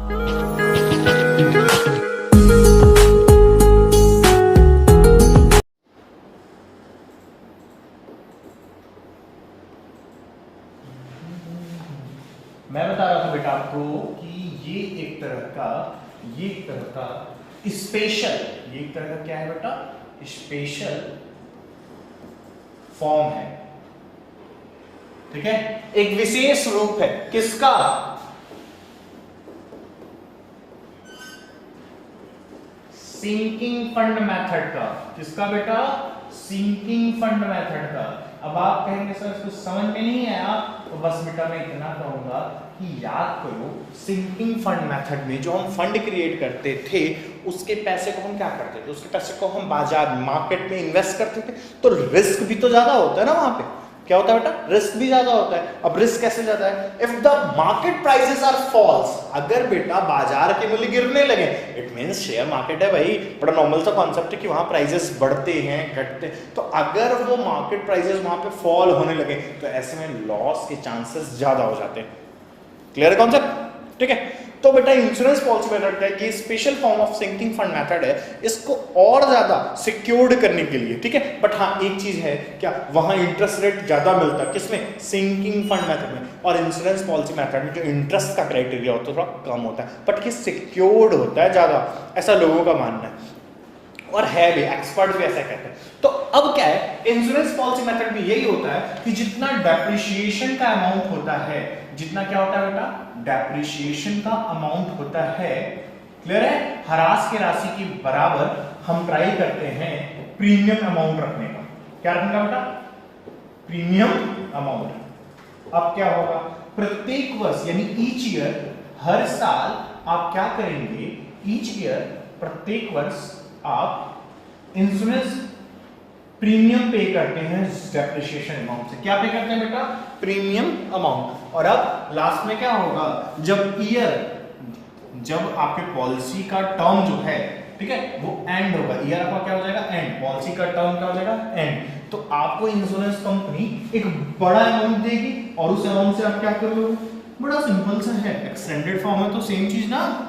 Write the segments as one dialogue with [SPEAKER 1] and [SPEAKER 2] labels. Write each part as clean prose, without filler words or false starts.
[SPEAKER 1] मैं बता रहा था बेटा आपको कि ये एक तरह का स्पेशल, ये एक तरह का क्या है बेटा, स्पेशल फॉर्म है, ठीक है, एक विशेष रूप है किसका, सिंकिंग फंड मेथड का। किसका बेटा, सिंकिंग फंड मेथड का। अब आप कहेंगे सर इसको समझ में नहीं आया, तो बस बेटा मैं इतना कहूंगा कि याद करो सिंकिंग फंड मेथड में जो हम फंड क्रिएट करते थे उसके पैसे को हम क्या करते थे, उसके पैसे को हम बाजार मार्केट में इन्वेस्ट करते थे, तो रिस्क भी तो ज्यादा होता है ना वहां पे। क्या होता है बेटा, रिस्क भी ज्यादा होता है। अब रिस्क कैसे ज्यादा है, if the market prices are falls, अगर बेटा बाजार के मूल्य गिरने लगे, इट मींस शेयर मार्केट है भाई, बड़ा नॉर्मल सा कॉन्सेप्ट है कि वहां प्राइसेस बढ़ते हैं घटते हैं, तो अगर वो मार्केट प्राइसेस वहां पे फॉल होने लगे तो ऐसे में लॉस के चांसेस ज्यादा हो जाते हैं। क्लियर है कॉन्सेप्ट, ठीक है। तो बेटा इंश्योरेंस पॉलिसी मेथड का ये special form of sinking fund method है, इसको और ज्यादा सिक्योर्ड करने के लिए, ठीक है। बट हाँ एक चीज है, क्या वहां इंटरेस्ट रेट ज्यादा मिलता है, किसमें, सिंकिंग फंड मेथड में, और इंश्योरेंस पॉलिसी मेथड में जो इंटरेस्ट का क्राइटेरिया होता है थोड़ा कम होता है, बट ये सिक्योर्ड होता है ज्यादा, ऐसा लोगों का मानना है, और है भी, एक्सपर्ट भी ऐसा कहते हैं। तो अब क्या है, इंश्योरेंस पॉलिसी मेथड भी यही होता है कि जितना डेप्रिसिएशन का अमाउंट होता है, जितना क्या होता है बेटा, डेप्रिसिएशन का अमाउंट होता है, क्लियर है, ह्रास की राशि के बराबर हम ट्राई करते हैं प्रीमियम अमाउंट रखने का। क्या रखने का बेटा, प्रीमियम अमाउंट। अब क्या होगा, प्रत्येक वर्ष यानी ईच ईयर, हर साल आप क्या करेंगे, ईच ईयर प्रत्येक वर्ष आप इंश्योरेंस प्रीमियम पे करते हैं डेप्रिसिएशन अमाउंट से। क्या पे करते हैं बेटा, प्रीमियम अमाउंट। और अब लास्ट में क्या होगा, जब आपके पॉलिसी का टर्म जो है, ठीक है, वो एंड होगा, ईयर आपका क्या हो जाएगा, एंड, पॉलिसी का टर्म क्या हो जाएगा, एंड, तो आपको इंश्योरेंस कंपनी एक बड़ा अमाउंट देगी और उस अमाउंट से आप क्या करोगे, बड़ा सिंपल सा है, एक्सटेंडेड फॉर्म है तो सेम चीज ना,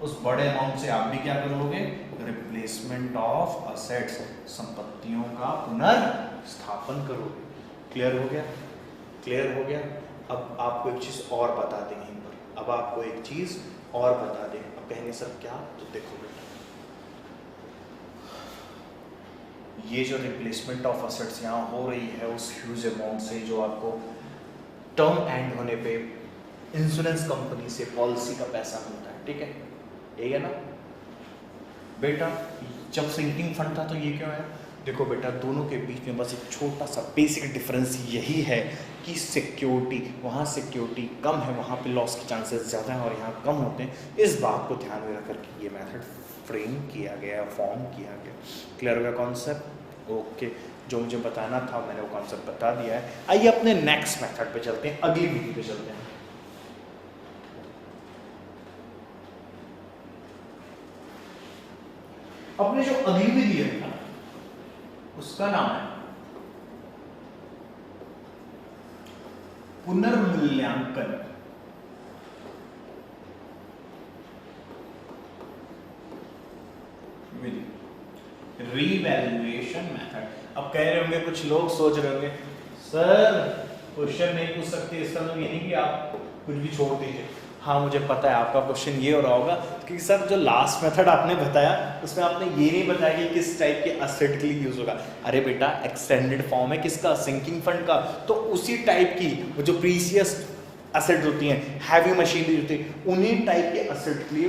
[SPEAKER 1] उस बड़े अमाउंट से आप भी क्या करोगे, रिप्लेसमेंट ऑफ असेट्स, संपत्तियों का पुनर्स्थापन करोगे। क्लियर हो गया, क्लियर हो गया। अब आपको एक चीज और बता दें यहीं पर, अब आपको एक चीज और बता दें। अब कहेंगे सर क्या, तो देखो बेटा, ये जो रिप्लेसमेंट ऑफ असेट्स यहाँ हो रही है उस ह्यूज अमाउंट से जो आपको टर्म एंड होने पे इंश्योरेंस कंपनी से पॉलिसी का पैसा मिलता है, ठीक है, यही है ना बेटा। जब सिंकिंग फंड था तो ये क्यों है, देखो बेटा दोनों के बीच में बस एक छोटा सा बेसिक डिफरेंस यही है कि सिक्योरिटी, वहाँ सिक्योरिटी कम है, वहाँ पे लॉस के चांसेस ज़्यादा हैं और यहाँ कम होते हैं। इस बात को ध्यान में रख करके ये मेथड फ्रेम किया गया, फॉर्म किया गया। क्लियर हो गया कॉन्सेप्ट, ओके। जो मुझे बताना था मैंने वो कॉन्सेप्ट बता दिया है। आइए अपने नेक्स्ट मेथड पे चलते हैं, अगली विधि पे चलते हैं। अपने जो अगली विधि है ना उसका नाम है पुनर्मूल्यांकन विधि, रीवैल्यूएशन मेथड। अब कह रहे होंगे कुछ लोग, सोच रहे होंगे सर क्वेश्चन नहीं पूछ सकते, इसका मतलब ये नहीं कि आप कुछ भी छोड़ दीजिए। हाँ मुझे पता है आपका क्वेश्चन ये हो रहा होगा कि सर जो लास्ट मेथड आपने बताया उसमें आपने ये नहीं बताया कि किस टाइप के एसेट के लिए यूज होगा। अरे बेटा एक्सटेंडेड फॉर्म है किसका, सिंकिंग फंड का, तो उसी टाइप की वो जो प्रीसियस एसेट होती हैं, हैवी मशीनरी होती है, उन्हीं टाइप के एसेट के लिए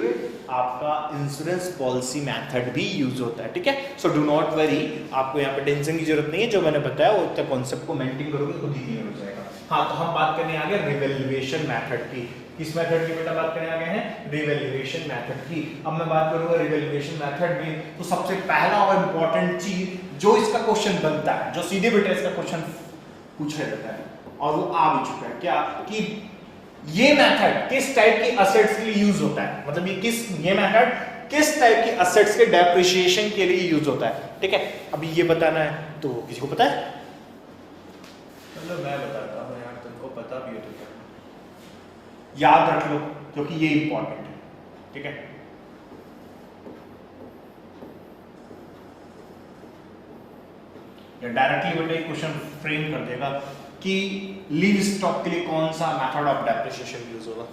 [SPEAKER 1] आपका इंश्योरेंस पॉलिसी मेथड भी यूज होता है, ठीक है। सो डू नॉट वरी, आपको यहाँ पे टेंशन की जरूरत नहीं है, जो मैंने बताया वो तक कॉन्सेप्ट को मेंटेन करोगे तो क्लियर हो जाएगा। हाँ तो हम बात करने आ गए रिवैल्यूएशन मेथड की। किस मेथड की बेटा बात करने आ गए हैं, रिवैल्यूएशन मेथड की। अब मैं बात करूंगा रिवैल्यूएशन मेथड में, तो सबसे पहला और इंपॉर्टेंट चीज जो इसका क्वेश्चन बनता है, जो सीधे बेटा इसका क्वेश्चन पूछा जाता है और वो आ भी चुका है, क्या कि ये मेथड किस टाइप की एसेट्स के लिए यूज होता है, मतलब ये मेथड किस टाइप की एसेट्स के डेप्रिसिएशन के लिए यूज होता है, ठीक है। अभी ये बताना है तो किसी को पता है, चलो मैं बताता हूँ यार, तुमको पता भी है तो क्या, याद रख लो क्योंकि ये इंपॉर्टेंट है, ठीक है। या डायरेक्टली बेटा एक क्वेश्चन फ्रेम कर देगा कि लीव स्टॉक के लिए कौन सा मेथड ऑफ डेप्रिसिएशन यूज होगा।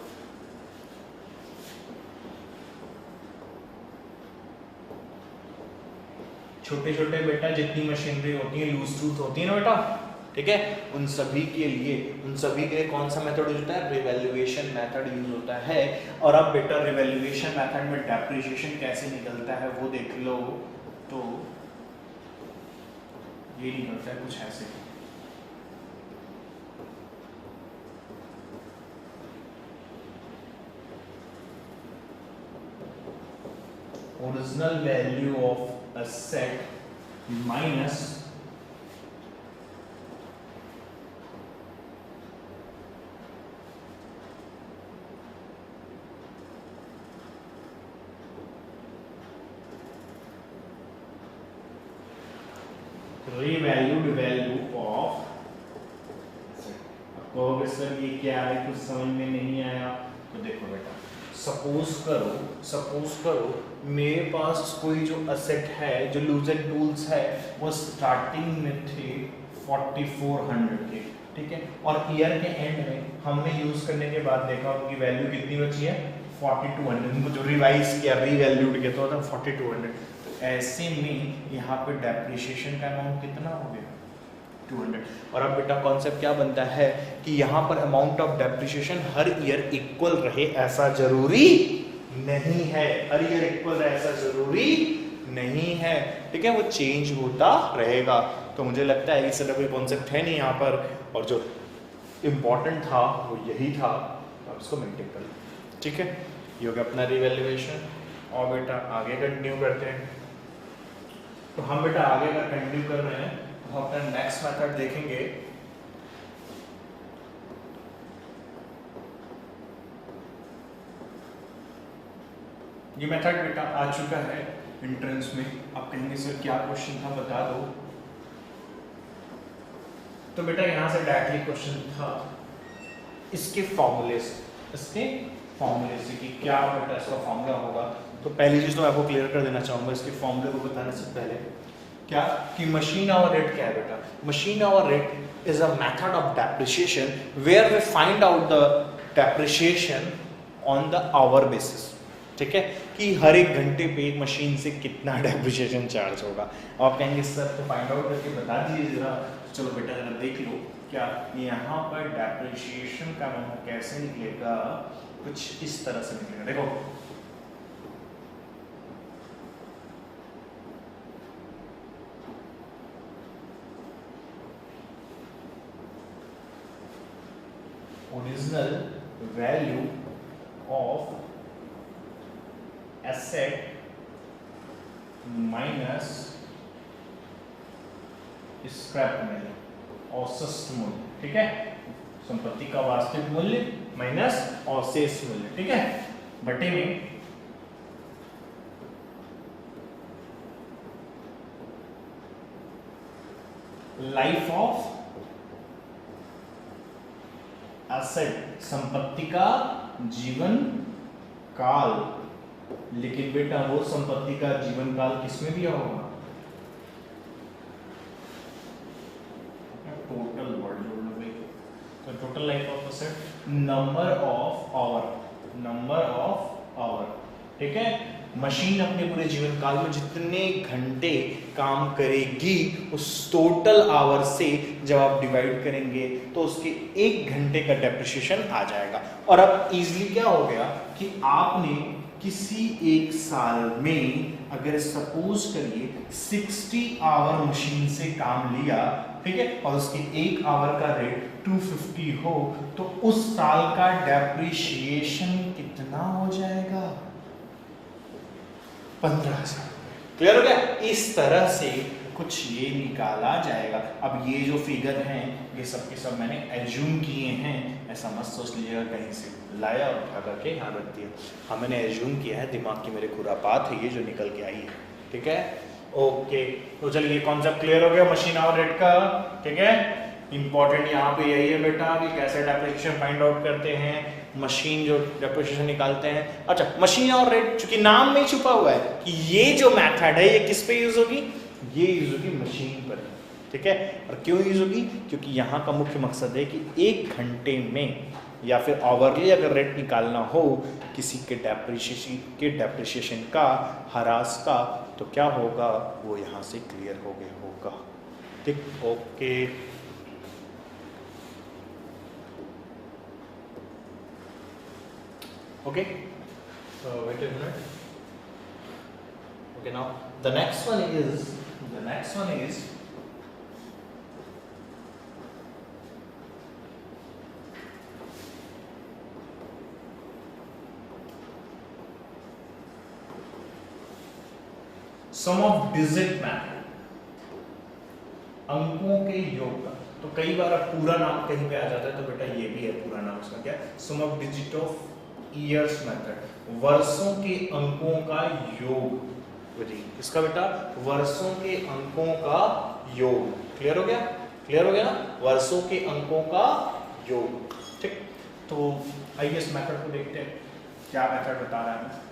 [SPEAKER 1] छोटे छोटे बेटा जितनी मशीनरी होती है, लूज टूथ होती है ना बेटा, ठीक है, उन सभी के लिए कौन सा मेथड यूज होता है, रिवैल्यूएशन मेथड यूज होता है। और अब बेटा रिवैल्यूएशन मेथड में डेप्रिसिएशन कैसे निकलता है वो देख लो, तो ये निकलता है कुछ ऐसे। Original value of asset minus revalued value of asset। अब कहोगे सर ये क्या है, कुछ समझ में नहीं आया, तो देखो बेटा, सपोज करो मेरे पास कोई जो असेट है, जो लूज एंड टूल्स है, वो स्टार्टिंग में थे 4400 के, ठीक है, और ईयर के एंड में हमने यूज करने के बाद देखा उनकी वैल्यू कितनी बची है, 4200। उनको जो रिवाइज किया, रीवैल्यूड किया तो 4200। तो ऐसे में यहाँ पे डेप्रिसिएशन का अमाउंट कितना हो गया, 200। और अब बेटा कॉन्सेप्ट क्या बनता है कि यहाँ पर amount of depreciation her year equal रहे ऐसा जरूरी नहीं है, हर ईयर इक्वल रहे ऐसा जरूरी नहीं है, ठीक है, वो चेंज होता रहेगा। तो मुझे लगता है इस तरह कोई कॉन्सेप्ट है नहीं यहाँ पर, और जो इम्पोर्टेंट था वो यही था, तो आप इसको मेंटेन कर लो, ठीक है। ये हो गया अपना रिवैल्यूएशन। और बेटा आगे कंटिन्यू करते हैं। तो हम बेटा आगे का कंटिन्यू कर रहे हैं, हम अपना नेक्स्ट मेथड देखेंगे। ये मेथड बेटा आ चुका है एंट्रेंस में। आप कहेंगे सर क्या क्वेश्चन था बता दो। तो बेटा यहाँ से डायरेक्टली क्वेश्चन था इसके फॉर्मूले से कि क्या बेटा इसका फॉर्मूला होगा। तो पहली चीज तो मैं आपको क्लियर कर देना चाहूंगा इसके फॉर्मूले को बताने से पहले, क्या कि मशीन आवर रेट क्या है बेटा। Machine hour rate is a method of depreciation where we find out the depreciation on the hour basis, ठीक है, कि हर एक घंटे पे एक मशीन से कितना डेप्रिसिएशन चार्ज होगा। आप कहेंगे सर तो फाइंड आउट करके बता दीजिए जरा। चलो बेटा जरा देख लो, क्या यहाँ पर डेप्रिसिएशन का अमाउंट कैसे निकलेगा, कुछ इस तरह से निकलेगा। देखो original value of asset minus scrap मूल्य, औसत मूल्य, ठीक है, संपत्ति का वास्तविक मूल्य माइनस अवशेष मूल्य, ठीक है, बटे में लाइफ ऑफ एसेट, संपत्ति का जीवन काल। लेकिन बेटा वो संपत्ति का जीवन काल किसमें दिया होगा, टोटल वर्ड जोड़ लो भाई। तो total life of asset, number of hour, ठीक है, मशीन अपने पूरे जीवन काल में जितने घंटे काम करेगी उस टोटल आवर से जब आप डिवाइड करेंगे तो उसके एक घंटे का डेप्रिसिएशन आ जाएगा। और अब इजीली क्या हो गया कि आपने किसी एक साल में अगर सपोज करिए 60 आवर मशीन से काम लिया, ठीक है, और उसके एक आवर का रेट 250 हो, तो उस साल का डेप्रिसिएशन कितना हो जाएगा, 15,000। क्लियर हो गया। इस तरह से कुछ ये निकाला जाएगा। अब ये जो फिगर हैं ये सब के सब मैंने एज्यूम किए हैं, ऐसा मत सोच लीजिएगा कहीं से लाया और उठा करके यहाँ रख दिया। हाँ मैंने एज्यूम किया है, दिमाग की मेरे खुरापात है ये जो निकल के आई है, ठीक है। ओके तो चलिए कॉन्सेप्ट क्लियर हो गया मशीन आवर रेट का, ठीक है। इंपॉर्टेंट यहाँ पे यही है बेटा कि कैसे डेप्रिसिएशन फाइंड आउट करते हैं, मशीन जो डेप्रिसिएशन निकालते हैं। अच्छा, मशीन और रेट, चूंकि नाम में छुपा हुआ है कि ये जो मेथड है ये किस पे यूज होगी, ये यूज होगी मशीन पर, ठीक है। और क्यों यूज होगी, क्योंकि यहाँ का मुख्य मकसद है कि 1 घंटे में या फिर आवरली अगर रेट निकालना हो किसी के डेप्रिसिएशन का, हरास का, तो क्या होगा, वो यहाँ से क्लियर हो गया होगा, ठीक। Okay, okay, wait a minute. Okay, now the next one is sum of digit method, अंकों के योग का। तो कई बार अब पूरा नाम कहीं पे आ जाता है, तो बेटा ये भी है पूरा नाम उसका, क्या, sum of digit of years method, वर्षों के अंकों का योग विधि। इसका बेटा वर्षों के अंकों का योग, क्लियर हो गया, क्लियर हो गया ना, वर्षों के अंकों का योग, ठीक। तो आइए इस मेथड को देखते हैं, क्या मेथड बता रहा है।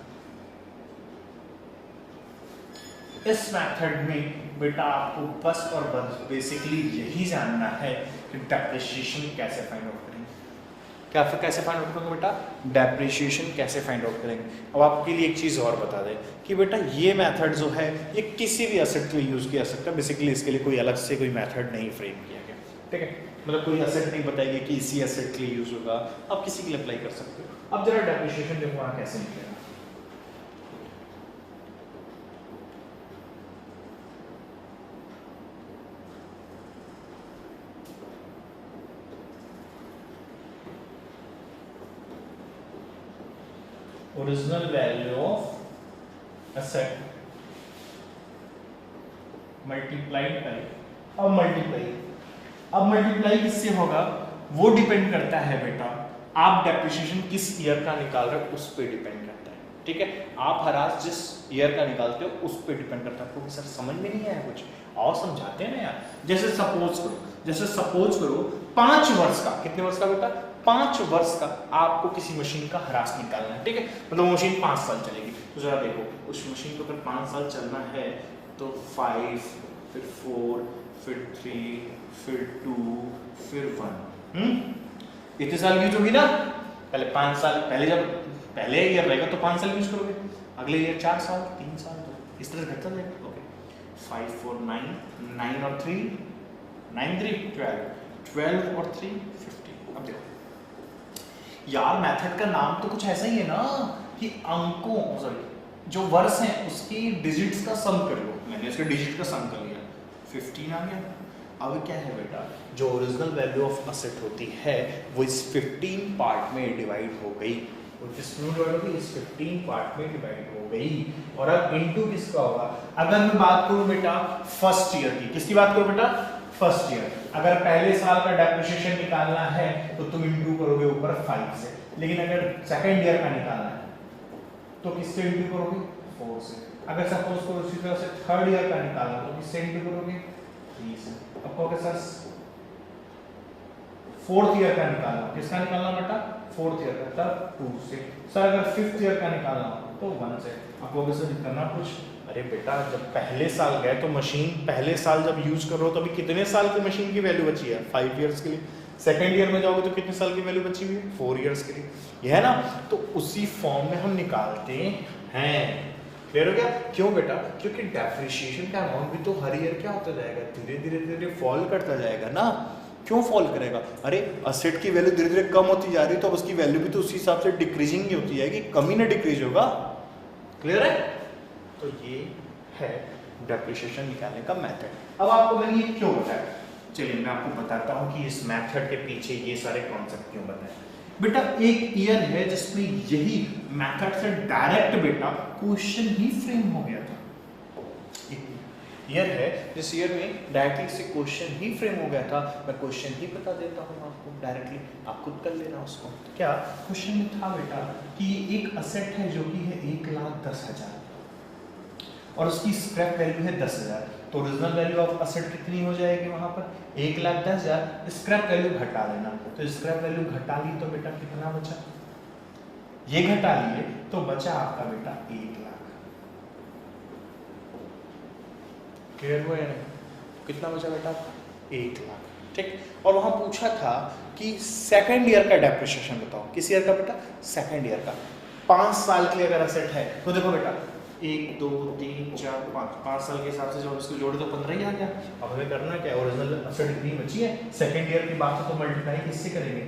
[SPEAKER 1] इस मेथड में बेटा आपको बस और बस बेसिकली यही जानना है कि डेप्रिसिएशन कैसे फाइंड आउट करेंगे। क्या कैसे फाइंड आउट करेंगे बेटा, डेप्रिसिएशन कैसे फाइंड आउट करेंगे। अब आपके लिए एक चीज़ और बता दें कि बेटा ये मेथड जो है ये किसी भी एसेट के लिए यूज़ किया जा सकता है। बेसिकली इसके लिए कोई अलग से कोई मेथड नहीं फ्रेम किया गया, ठीक है। मतलब कोई एसेट नहीं बताएगी कि इसी एसेट के लिए यूज़ होगा, आप किसी के लिए अप्लाई कर सकते हो। अब जरा डेप्रिसिएशन देखो वहाँ कैसे निकलेगा। Original value of asset multiplied by, अब मल्टीप्लाई किससे होगा, वो डिपेंड करता है बेटा आप डेप्रिसिएशन किस ईयर का निकाल रहे हो उस पर डिपेंड करता है, ठीक है। आप हरास जिस ईयर का निकालते हो उस पर डिपेंड करता है। आपको सर समझ में नहीं आया कुछ और समझाते हैं ना यार। जैसे सपोज करो 5 वर्ष का, कितने वर्ष का बेटा, 5 वर्ष का आपको किसी मशीन का हरास निकालना है, ठीक है। मतलब मशीन 5 साल चलेगी, तो जरा देखो उस मशीन को अगर 5 साल चलना है तो 5 फिर 4 फिर 3 फिर 2 फिर 1, इतने साल यूज होगी ना। पहले 5 साल, पहले ईयर रहेगा तो 5 साल यूज करोगे, अगले ईयर 4 साल, 3 साल, तो इस तरह से घटता जाएगा। ओके, 5 4 9, 9 और 3 9 3 12 और 3 15। अब देखो यार मेथड का नाम तो कुछ ऐसा ही है ना कि अंकों, सॉरी जो वर्ष हैं उसकी डिजिट्स का सम कर लो। मैंने इसके डिजिट का सम कर लिया, 15 आ गया। अब क्या है बेटा, जो ओरिजिनल वैल्यू ऑफ एसेट होती है वो इस 15 पार्ट में डिवाइड हो गई, वो किसमें डिवाइड हो गई, इस 15 पार्ट में डिवाइड हो गई। और अब इनटू किसका होगा, अगर मैं बात करूं बेटा फर्स्ट ईयर की, किसकी बात करूं बेटा, फर्स्ट ईयर। अगर पहले साल का डेप्रिसिएशन निकालना है तो तुम इंटू करोगे ऊपर 5 से, लेकिन अगर सेकंड ईयर का निकालना है तो किससे इंटू करोगे, 4 से। अगर सपोज करो उसी तरह से थर्ड ईयर का निकालना तो किससे इंटू करोगे, 3 से। अब कहोगे सर फोर्थ ईयर का निकालना, किसका निकालना बेटा, फोर्थ ईयर का, तब 2 से। सर अगर फिफ्थ ईयर का निकालना तो 1 से। अब कहोगे सर करना कुछ, अरे बेटा जब पहले साल गए तो मशीन पहले साल जब यूज कर रहे हो तो अभी कितने साल की मशीन की वैल्यू बची है, 5 इयर्स के लिए। सेकंड ईयर में जाओगे तो कितने साल की वैल्यू बची हुई है, 4 इयर्स के लिए, यह है ना। तो उसी फॉर्म में हम निकालते हैं। क्लियर हो गया, क्यों बेटा, क्योंकि डेप्रिसिएशन का अमाउंट भी तो हर ईयर क्या होता जाएगा, धीरे धीरे धीरे फॉल करता जाएगा ना। क्यों फॉल करेगा, अरे असेट की वैल्यू धीरे धीरे कम होती जा रही है तो उसकी वैल्यू भी तो उसी हिसाब से डिक्रीजिंग ही होती जाएगी, कमी ना डिक्रीज होगा। क्लियर है, तो ये है डेप्रिसिएशन निकालने का मेथड। अब आपको मैंने ये क्यों बताया, चलिए मैं आपको बताता हूँ कि इस मेथड के पीछे ये सारे कॉन्सेप्ट क्यों बताए। बेटा एक ईयर है जिसमें यही मेथड से डायरेक्ट बेटा क्वेश्चन ही फ्रेम हो गया था। ईयर है जिस ईयर में डायरेक्टली से क्वेश्चन ही फ्रेम हो गया था। मैं क्वेश्चन ही बता देता हूँ आपको डायरेक्टली, आप खुद कर लेना उसको। क्या क्वेश्चन में था बेटा कि एक असेट है जो कि है 1,10,000 और उसकी स्क्रैप वैल्यू है 10,000। तो ओरिजिनल वैल्यू ऑफ असेट कितनी हो जाएगी वहां पर 1,10,000। स्क्रैप वैल्यू घटा लेना, तो स्क्रैप वैल्यू घटा ली तो बेटा कितना बचा, ये घटा लिए तो बचा आपका बेटा 1 लाख। क्लियर हुआ है? कितना बचा बेटा 1 लाख। ठीक, और वहां पूछा था कि सेकंड ईयर का डेप्रिसिएशन बताओ, किस ईयर का बेटा, सेकंड ईयर का। 5 साल के लिए अगर असेट है तो देखो बेटा 1 2 3 4 5 साल के हिसाब से जो इसको जोड़े तो 15 ही आ गया। अब हमें करना क्या है, ओरिजिनल असेट इतनी बची है, सेकंड ईयर की बात है तो मल्टीप्लाई किससे करेंगे,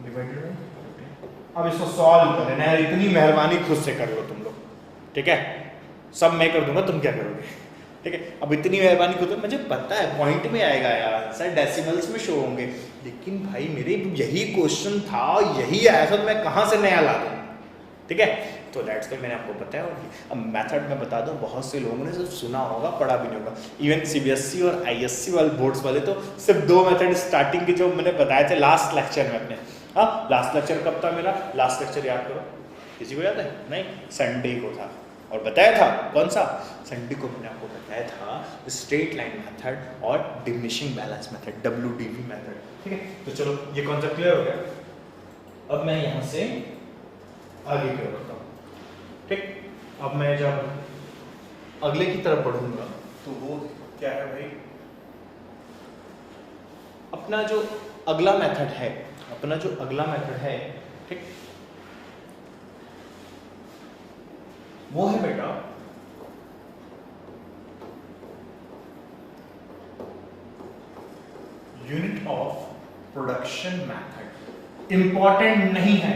[SPEAKER 1] डिवाइडेड बाय। अब इसको सॉल्व करना है, इतनी मेहरबानी खुद से कर लो तुम लोग, ठीक है, सब मैं कर दूंगा, तुम क्या करोगे, ठीक है। अब इतनी मेहरबानी खुद, मुझे पता है पॉइंट में आएगा यार आंसर, डेसिमल्स में शो होंगे, लेकिन भाई मेरे यही क्वेश्चन था, यही आया था, तो मैं कहाँ से नया ला दूँ, ठीक है। तो दैट्स व्हाई मैंने आपको बताया। और अब मेथड में बता दूं, बहुत से लोगों ने सिर्फ सुना होगा, पढ़ा भी नहीं होगा। इवन सीबीएसई और आईएससी वाले बोर्ड्स वाले तो सिर्फ 2 मेथड स्टार्टिंग के जो मैंने बताए थे लास्ट लेक्चर में अपने। हाँ, लास्ट लेक्चर कब था मेरा, लास्ट लेक्चर याद करो, किसी को याद है? नहीं, संडे को था। और बताया था कौन सा, संडे को मैंने आपको बताया था स्ट्रेट लाइन मेथड और diminishing balance method, WDB method, ठीक है। तो चलो ये कॉन्सेप्ट क्लियर हो गया। अब मैं यहाँ से आगे क्या करता हूँ, ठीक। अब मैं जब अगले की तरफ बढ़ूंगा तो वो क्या है भाई, अपना जो अगला मेथड है, अपना जो अगला मेथड है, ठीक, वो है बेटा unit of production method. Important नहीं है,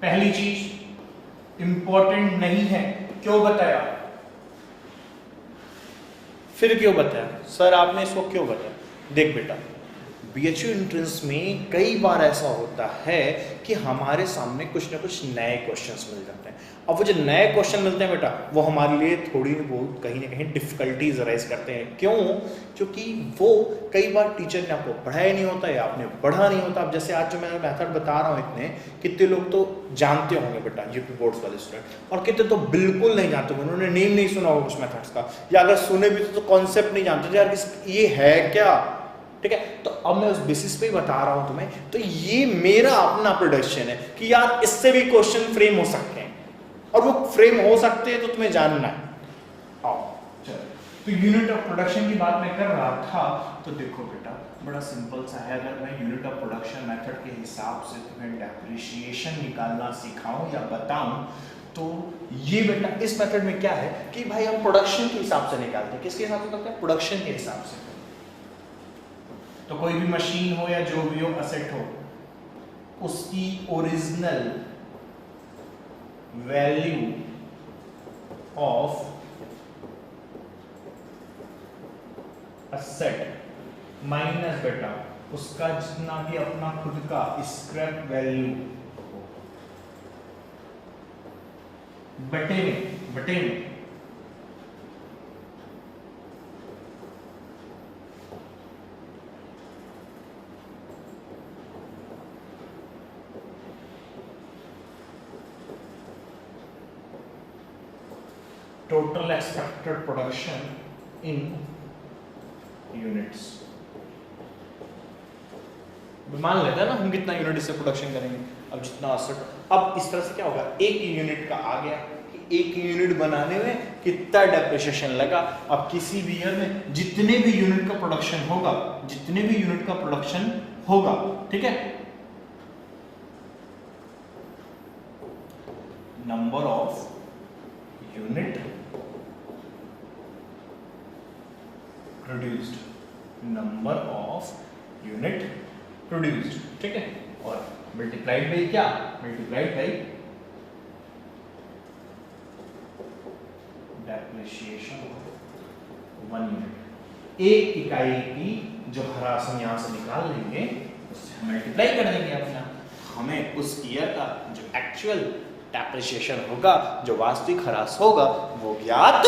[SPEAKER 1] पहली चीज इंपॉर्टेंट नहीं है। क्यों बताया, फिर क्यों बताया सर आपने इसको, क्यों बताया? देख बेटा, बीएचयू एंट्रेंस में कई बार ऐसा होता है कि हमारे सामने कुछ ना कुछ नए क्वेश्चंस मिल जाते हैं। अब वो जो नए क्वेश्चन मिलते हैं बेटा, वो हमारे लिए थोड़ी बहुत कहीं ना कहीं डिफिकल्टीज राइज करते हैं। क्यों? क्योंकि वो कई बार टीचर ने आपको पढ़ाया नहीं होता या आपने पढ़ा नहीं होता। अब जैसे आज जो मैं मेथड बता रहा हूँ, इतने कितने लोग तो जानते होंगे बेटा यूपी बोर्ड्स वाले स्टूडेंट, और कितने तो बिल्कुल नहीं जानते होंगे, उन्होंने नेम नहीं सुना होगा उस मेथड्स का, या अगर सुने भी तो कॉन्सेप्ट नहीं जानते यार ये है क्या, ठीक है। तो अब मैं उस बेसिस पे ही बता रहा हूं तुम्हें। तो ये मेरा अपना प्रोडक्शन है कि यार इससे भी क्वेश्चन फ्रेम हो सकते हैं, और वो फ्रेम हो सकते हैं तो तुम्हें जानना है। आओ चलो, तो यूनिट ऑफ प्रोडक्शन की बात मैं कर रहा था। तो देखो बेटा, बड़ा सिंपल सा है। अगर मैं यूनिट ऑफ प्रोडक्शन मेथड के हिसाब से तुम्हें डेप्रिसिएशन निकालना सिखाऊं या बताऊं, तो ये बेटा इस मेथड में क्या है कि भाई हम प्रोडक्शन के हिसाब से निकालते हैं। किसके हिसाब से करते हैं? प्रोडक्शन के हिसाब से। तो कोई भी मशीन हो या जो भी हो, असेट हो, उसकी original value of asset minus बेटा उसका जितना भी अपना खुद का स्क्रैप वैल्यू बटे में total expected production in units। मान लेते हैं ना हम कितना यूनिट से प्रोडक्शन करेंगे। अब जितना असर, अब इस तरह से क्या होगा, एक यूनिट का आ गया कि एक यूनिट बनाने में कितना डेप्रिसिएशन लगा। अब किसी भी ईयर में जितने भी यूनिट का प्रोडक्शन होगा, ठीक है, नंबर ऑफ यूनिट प्रोड्यूस्ड, ठीक है, और मल्टीप्लाइड बाई क्या, मल्टीप्लाइड बाई डेप्रिसिएशन 1 यूनिट। एक इकाई की जो ह्रास हम यहां से निकाल लेंगे, उससे मल्टीप्लाई कर देंगे अपना, हमें उस ईयर का जो एक्चुअल डेप्रिसिएशन होगा, जो वास्तविक ह्रास होगा, वो ज्ञात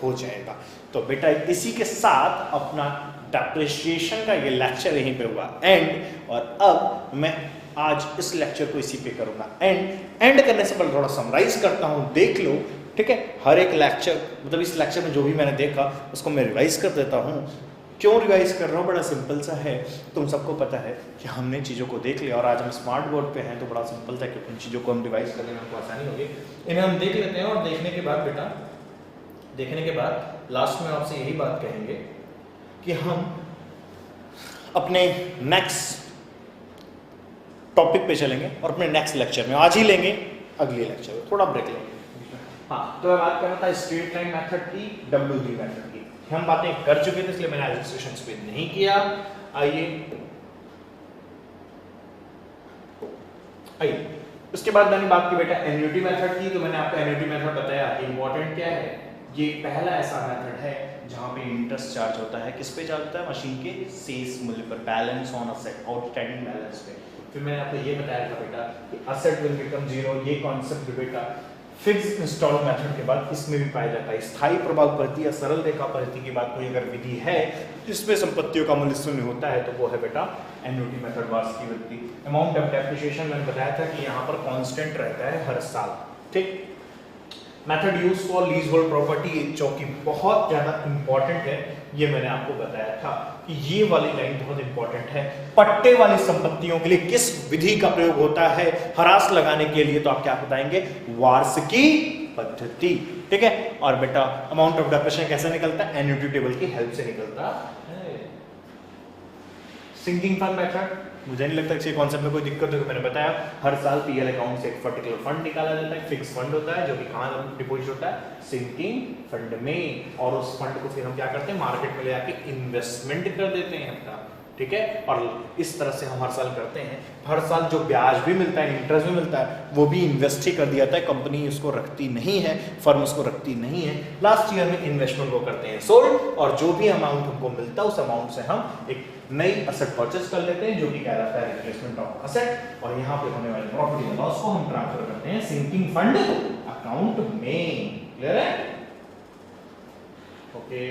[SPEAKER 1] हो जाएगा। तो बेटा इसी के साथ अपना डेप्रिसिएशन का ये लेक्चर यहीं पे हुआ एंड। और अब मैं आज इस लेक्चर को इसी पे करूंगा एंड करने से पहले थोड़ा समराइज करता हूं, देख लो ठीक है। हर एक लेक्चर मतलब इस लेक्चर में जो भी मैंने देखा उसको मैं रिवाइज कर देता हूँ। क्यों रिवाइज कर रहा हूँ, बड़ा सिंपल सा है, तुम सबको पता है कि हमने चीज़ों को देख लिया और आज हम स्मार्ट बोर्ड पे हैं, तो बड़ा सिंपल था कि उन चीज़ों को हम रिवाइज करने में हमको आसानी होगी। इन्हें हम देख लेते हैं और देखने के बाद बेटा, देखने के बाद लास्ट में आपसे यही बात कहेंगे कि हम अपने नेक्स्ट टॉपिक पे चलेंगे और अपने नेक्स्ट लेक्चर में, आज ही लेंगे अगले लेक्चर में, थोड़ा ब्रेक लेंगे। हाँ, तो मैं बात कर रहा था स्ट्रेट लाइन मेथड की, W3 मेथड की। हम बातें कर चुके थे इसलिए मैंने आज सेशंस पे नहीं किया। आइए उसके बाद मैंने बात की बेटा एन्युटी मेथड की। तो मैंने आपको एन्युटी मेथड बताया इंपॉर्टेंट क्या है। ये पहला ऐसा मेथड है जहां पे इंटरेस्ट चार्ज होता है। किस पे चार्ज होता है? मशीन के शेष मूल्य पर, balance on asset, outstanding balance पे। फिर मैंने आपको ये बताया था बेटा कि असेट विल बिकम जीरो। ये कॉन्सेप्ट बेटा फिक्स इंस्टॉल मेथड के बाद इसमें भी पाया जाता है। स्थायी प्रभाव पद्धति या सरल रेखा पद्धति की बात कोई अगर विधि है जिसमें संपत्तियों का मूल्य शून्य होता है तो वो है बेटा एन्युटी मेथड, वार्षिक वृद्धि। अमाउंट ऑफ डेप्रिसिएशन मैंने बताया था कि यहाँ पर कांस्टेंट रहता है हर साल, ठीक। Method use for lease hold property, जो कि बहुत ज्यादा इंपॉर्टेंट है, ये मैंने आपको बताया था कि ये वाली लाइन बहुत इंपॉर्टेंट है। पट्टे वाली संपत्तियों के लिए किस विधि का प्रयोग होता है हरास लगाने के लिए, तो आप क्या बताएंगे? वार्षिकी पद्धति, ठीक है। और बेटा अमाउंट ऑफ डेप्रिसिएशन कैसे निकलता है? एन्युटी टेबल की हेल्प से निकलता है। सिंकिंग फंड मेथड, मुझे नहीं लगता कि कॉन्सेप्ट में कोई दिक्कत होगी। मैंने बताया हर साल पीएल अकाउंट से एक पर्टिकुलर फंड निकाला जाता है, फिक्स फंड होता है जो कि कहाँ डिपॉजिट होता है? सिंकिंग फंड में। और उस फंड को फिर हम क्या करते हैं? मार्केट में ले जाके इन्वेस्टमेंट कर देते हैं अपना, ठीक है। और इस तरह से हम हर साल करते हैं। हर साल जो ब्याज भी मिलता है, इंटरेस्ट भी मिलता है, वो भी इन्वेस्ट ही कर दिया जाता है। कंपनी उसको रखती नहीं है, फर्म उसको रखती नहीं है। लास्ट ईयर में इन्वेस्टमेंट को करते हैं सोल्ड, और जो भी अमाउंट हमको मिलता है उस अमाउंट से हम एक नई असेट परचेस कर लेते हैं जो कि कहलाता है रिप्लेसमेंट ऑफ असेट। और यहाँ पे होने वाले प्रॉपर्टी लॉस को हम ट्रांसफर करते हैं सिंकिंग फंड अकाउंट में। क्लियर है? ओके।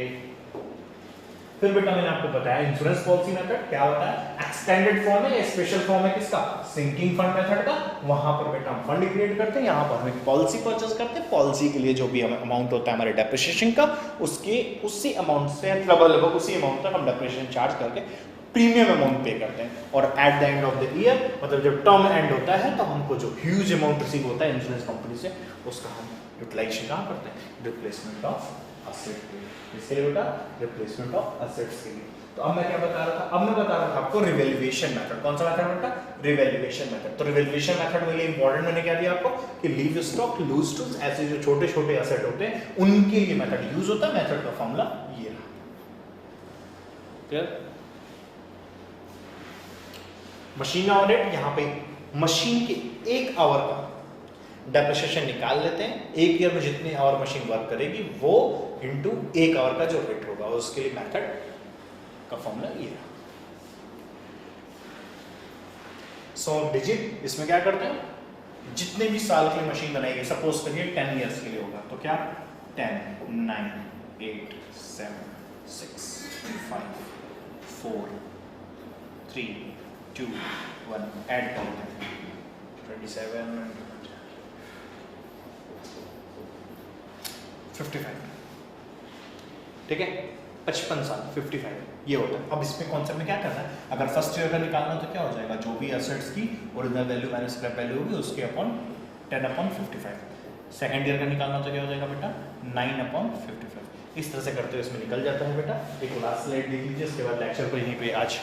[SPEAKER 1] फिर बेटा मैंने आपको बताया इंश्योरेंस पॉलिसी मेथड क्या होता है? एक्सटेंडेड फॉर्म है या स्पेशल फॉर्म है किसका? सिंकिंग फंड मेथड का। वहां पर बेटा हम फंड क्रिएट करते हैं, यहाँ पर हम एक पॉलिसी परचेस करते हैं। पॉलिसी के लिए जो भी अमाउंट होता है हमारे डेप्रिसिएशन का, उसके उसी अमाउंट से लगभग उसी अमाउंट तक हम डेप्रिसिएशन चार्ज करके प्रीमियम अमाउंट पे करते हैं। और at the end of the year, मतलब जब टर्म एंड होता है, तो हमको जो ह्यूज अमाउंट रिसीव होता है इंश्योरेंस कंपनी से, उसका हम यूटिलाइजेशन कहाँ करते हैं? रिप्लेसमेंट ऑफ असेट के लिए। इसके लिए बेटा रिप्लेसमेंट ऑफ असेट्स के लिए। तो अब मैं क्या बता रहा था? अब मैं बता रहा था आपको रिवैल्यूएशन मेथड। कौन सा मेथड बेटा? Revaluation method. तो रिवैल्यूएशन मेथड में ये इंपॉर्टेंट मैंने क्या दिया आपको कि लीव स्टॉक, लूज टूल्स, ऐसे जो छोटे छोटे असेट होते हैं उनके लिए मेथड यूज होता है। मेथड का फॉर्मूला ये रहा। क्लियर? मशीन आवर रेट, यहाँ पे मशीन के 1 आवर का डेप्रिसिएशन निकाल लेते हैं। 1 ईयर में जितने आवर मशीन वर्क करेगी वो इनटू 1 आवर का जो रेट होगा, उसके लिए मेथड का फॉर्मूला ये है। 100 डिजिट, इसमें क्या करते हैं? जितने भी साल के लिए मशीन बनाएगी, सपोज करिए 10 ईयर्स के लिए होगा, तो क्या 10, 9, 8, 7, 6, 5, 4, 3, 2, 1 ऐड करते हैं 27, 55, ठीक है। 55 साल 55 ये होता है। अब इसमें कॉन्सेप्ट में क्या करना है? अगर फर्स्ट ईयर का निकालना तो क्या हो जाएगा? जो भी एसेट्स की original value minus scrap value होगी उसके अपॉन 10/55। सेकंड ईयर का निकालना तो क्या हो जाएगा बेटा? 9/55। इस तरह से करते हुए इसमें निकल जाता है बेटा। एक लास्ट स्लाइड देख लीजिए, इसके बाद लेक्चर को यहीं पे आज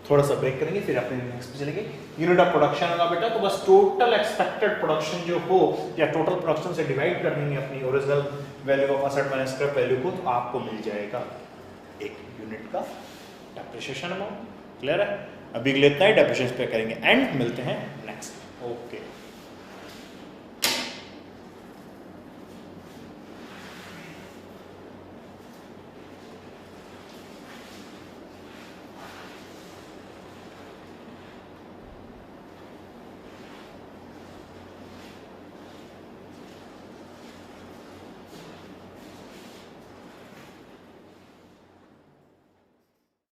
[SPEAKER 1] थोड़ा सा ब्रेक करेंगे, फिर अपने नेक्स्ट पे चलेंगे। यूनिट ऑफ प्रोडक्शन होगा बेटा, तो बस टोटल एक्सपेक्टेड प्रोडक्शन जो हो या टोटल प्रोडक्शन से डिवाइड कर देंगे अपनी original value of asset minus scrap value को, तो आपको मिल जाएगा एक यूनिट का डेप्रिसिएशन अमाउंट। क्लियर है? अभी इतना ही डेप्रिसिएशन पे करेंगे एंड मिलते हैं नेक्स्ट। ओके।